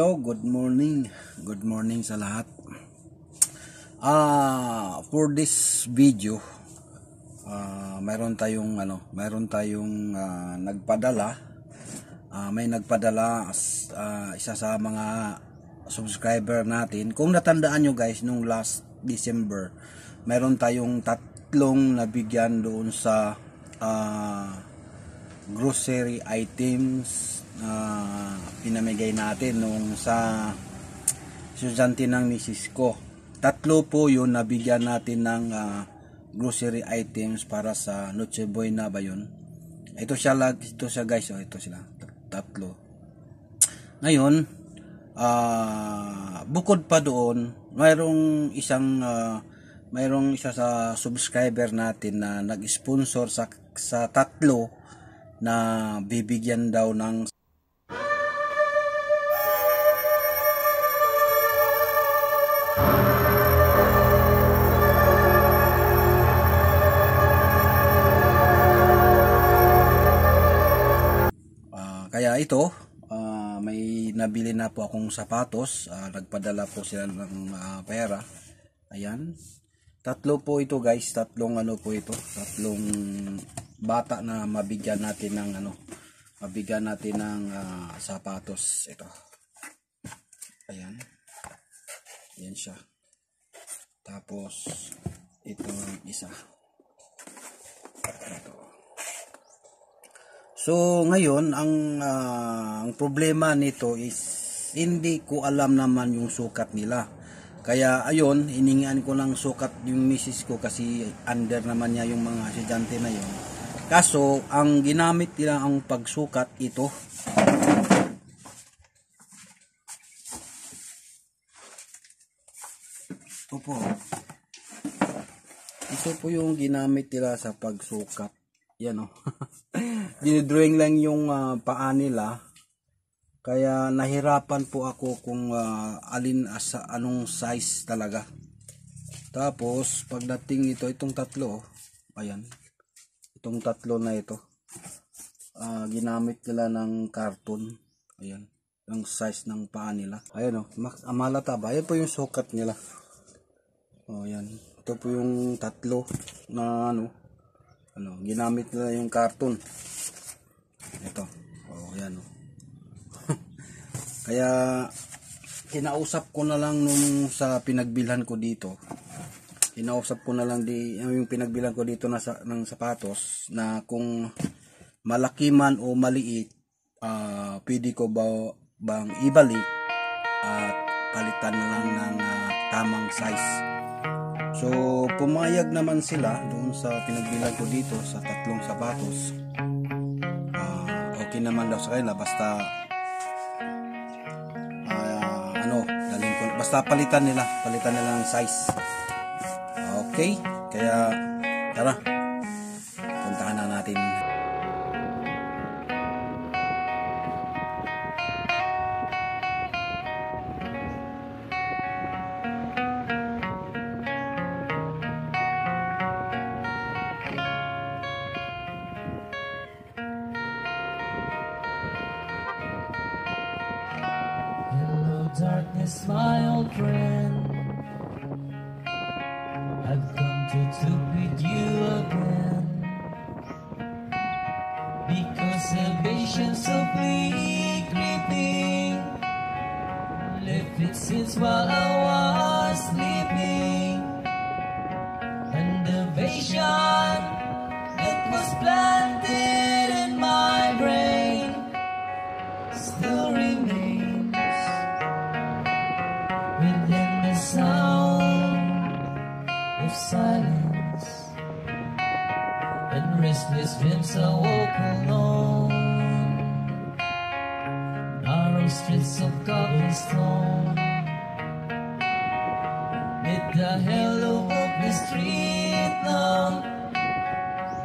Hello, good morning. Good morning sa lahat. For this video, mayroon tayong nagpadala. May nagpadala isa sa mga subscriber natin. Kung natandaan nyo guys, nung last December, mayroon tayong tatlong nabigyan doon sa grocery items pinamigay natin nung sa estudyante ng misis ko. Tatlo po yun, nabigyan natin ng grocery items para sa Noche Buena ba yun. Ito siya guys, ito sila tatlo. Ngayon bukod pa doon, mayroong isa sa subscriber natin na nag-sponsor sa tatlo na bibigyan daw ng kaya ito, may nabili na po akong sapatos. Nagpadala po sila ng pera. Ayan. Tatlo po ito guys. Tatlong bata na mabigyan natin ng sapatos. Ito. Ayan. Ayan siya. Tapos ito isa. Ito. So ngayon ang problema nito is hindi ko alam naman yung sukat nila. Kaya ayun, hiningian ko ng sukat yung misis ko kasi under naman niya yung mga estudyante na yun. Kaso ang ginamit nila ang pagsukat ito. Ito po yung ginamit nila sa pagsukat. Yan dinidrawing lang yung paa nila. Kaya nahirapan po ako kung anong size talaga. Tapos pagdating nito, itong tatlo, ayan. Itong tatlo na ito. Ginamit nila ng carton. Ayan. Yung size ng paa nila. Ayan malata ba? Ayan po yung sukat nila. Ayan. Ito po yung tatlo na ginamit nila yung carton. Ito. Ayan Kaya kinausap ko na lang nung sa pinagbilhan ko dito. Yung pinagbilhan ko dito ng sapatos na kung malaki man o maliit, pwede ko bang ibalik at palitan na lang ng tamang size. So pumayag naman sila doon sa pinagbilhan ko dito sa tatlong sapatos. Okay naman daw sa kanila basta basta palitan nila ng size. Okay, kaya tara, puntahan na natin. Darkness, my old friend, I've come to talk with you again, because salvation softly creeping left its sins while I was sleeping, and the vision that was planted in my brain still remains within the sound of silence, and restless dreams I woke alone, narrow streets of cobblestone, with the halo of the street lamp,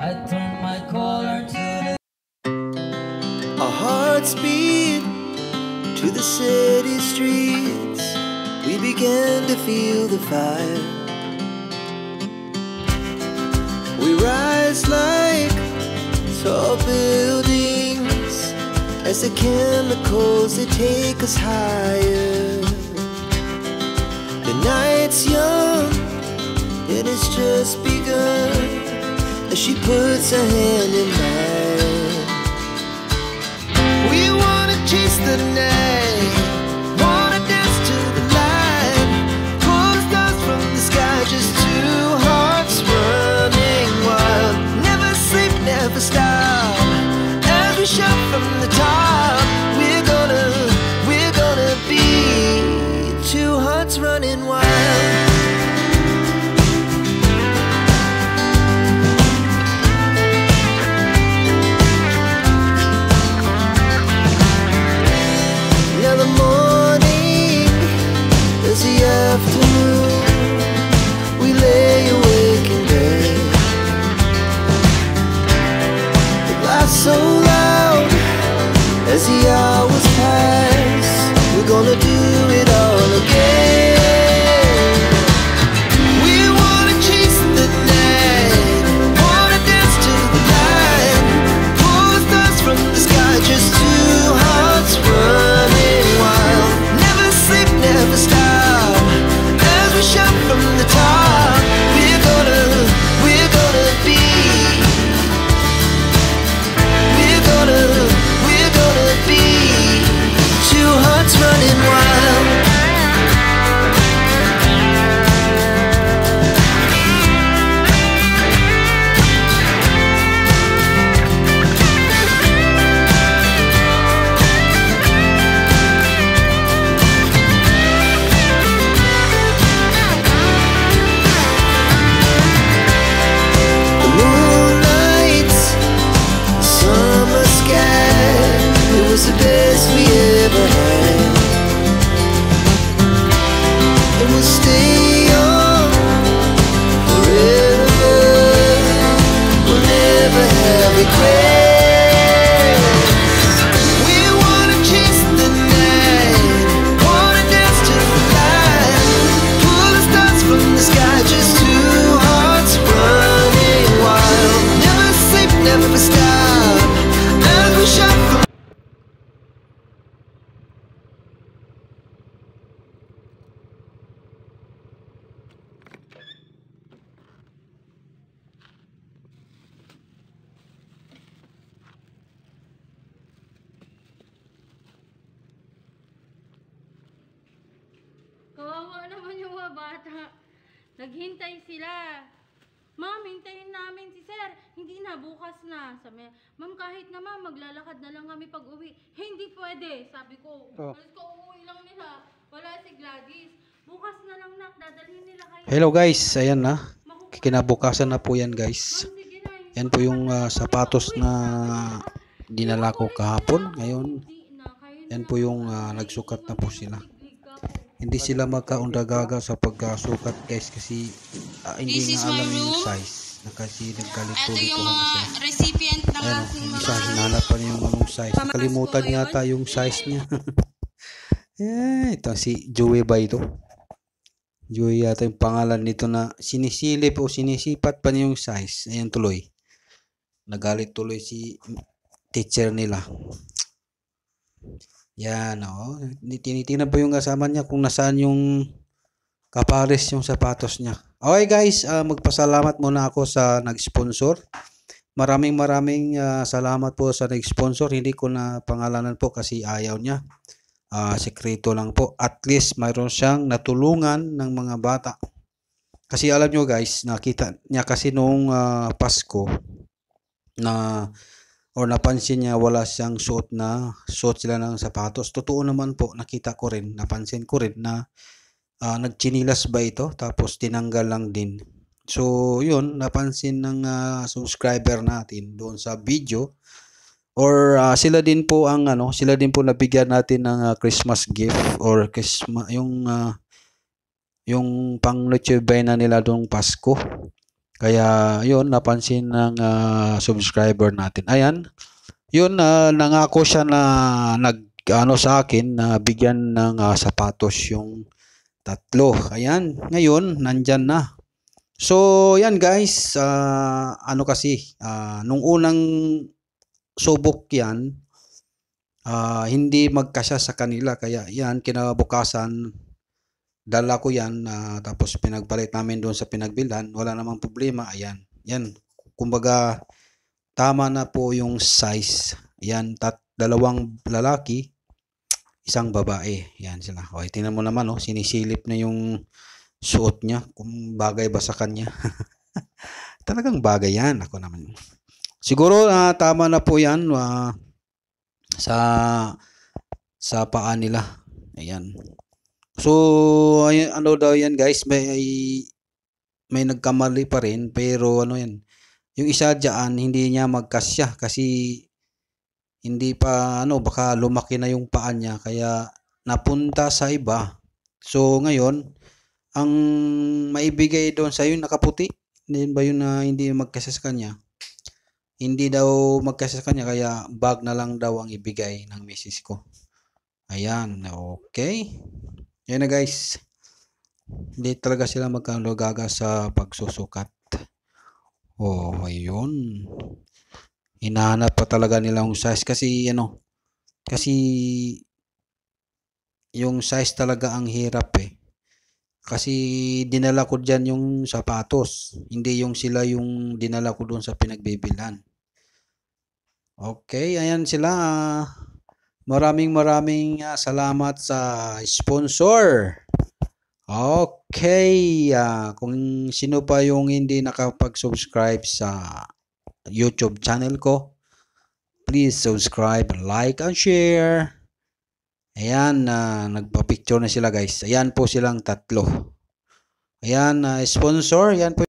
I turned my collar to the our hearts beat to the city streets. We began to feel the fire. We rise like tall buildings as the chemicals they take us higher. The night's young, and it's just begun, as she puts her hand in mine. We wanna chase the night, wanna dance to the light, pull the stars from the sky, just two hearts running wild. Never sleep, never stop, as we shout from the top. We're gonna be two hearts running wild. Now the morning is the afternoon, we lay awake in bed. The laughs so loud as the hours pass, we're gonna do it all again. We wanna chase the night, wanna dance to the light, pull the stars from the sky, just two hearts running wild. Never sleep, never stop, as we shout from the top. We're gonna be, we're gonna be two hearts running wild. The moonlight, summer sky, it was the best we ever had. And we'll stay on forever, we'll never have regrets. We wanna chase the night, wanna dance to the light, pull the stars from the sky, just two hearts running wild. Never sleep, never stop, as we shout from. Kawawa naman yung mga bata. Naghintay sila. Ma'am, hintayin namin si sir. Hindi na, bukas na. Sabi, ma'am, kahit na ma'am, maglalakad na lang kami pag uwi. Hindi pwede, sabi ko. Alas ko, uuwi lang nila. Wala si Gladys. Bukas na lang nak, dadalhin nila kayo. Hello guys, ayan na. Kinabukasan na po yan guys. Ma'am, sige na. Yan po yung sapatos na dinala ko kahapon. Ngayon, Hindi na, kayo na. yan po yung nagsukat na po sila. Liglig ka po. Hindi sila magkaundagaga sa pagkasukat guys kasi hindi This is nga my alam yung room. size. Kasi Ito nagkalito-lito yung na mga sila. recipient ng Ayan, aking yung mga isa, hinanap pa niya yung anong size. Nakalimutan yata yung size niya. Ito si Joey ba ito? Joey yata yung pangalan nito na sinisilip o sinisipat pa niya yung size. Ayan tuloy. Nagalit tuloy si teacher nila. Yan o. Tinitingnan pa yung kasama niya kung nasaan yung kapares yung sapatos niya. Okay guys, magpasalamat muna ako sa nag-sponsor. Maraming salamat po sa nag-sponsor. Hindi ko na pangalanan po kasi ayaw niya. Sekreto lang po. At least mayroon siyang natulungan ng mga bata. Kasi alam nyo guys, nakita niya kasi nung Pasko na or napansin niya wala siyang suot sila ng sapatos. Totoo naman po, nakita ko rin, napansin ko rin na nagchinilas ba ito tapos tinanggal lang din. So yun, napansin ng subscriber natin doon sa video or sila din po nabigyan natin ng Christmas gift or Christmas yung pang Noche Buena nila doong Pasko. Kaya yun, napansin ng subscriber natin. Ayan, yun, nangako siya na sa akin na bigyan ng sapatos yung 3. Ayan, ngayon nandyan na. So yan guys, kasi nung unang subok yan, hindi magkasya sa kanila. Kaya yan, kinabukasan, dala ko yan, tapos pinagpalit namin doon sa pinagbilhan. Wala namang problema. Ayan, yan. Kumbaga, tama na po yung size. Ayan, dalawang lalaki, isang babae. Yan sila. Okay, tingnan mo naman, sinisilip na yung suot niya. Kung bagay ba sa kanya. Talagang bagay yan. Ako naman. Siguro, tama na po yan. Sa paa nila. Ayan. So, ano daw yan guys, may nagkamali pa rin, pero ano yan, yung isa dyan, hindi niya magkasya kasi hindi pa, baka lumaki na yung paa niya, kaya napunta sa iba. So, ngayon, ang maibigay doon sa yun, nakaputi, hindi ba yun na hindi magkasya sa kanya? Hindi daw magkasya sa kanya, kaya bag na lang daw ang ibigay ng misis ko. Ayan, okay. Yan na guys. Hindi talaga sila magkagaga sa pagsusukat. Ayun. Hinahanap pa talaga nila yung size kasi kasi yung size talaga ang hirap eh. Kasi dinala ko dyan yung sapatos. Hindi yung sila yung dinala ko doon sa pinagbibilhan. Okay, ayan sila. Maraming salamat sa sponsor. Okay, kung sino pa yung hindi nakapag-subscribe sa YouTube channel ko, please subscribe, like, and share. Ayan, nagpa-picture na sila guys. Ayan po silang tatlo. Ayan, sponsor, ayan po.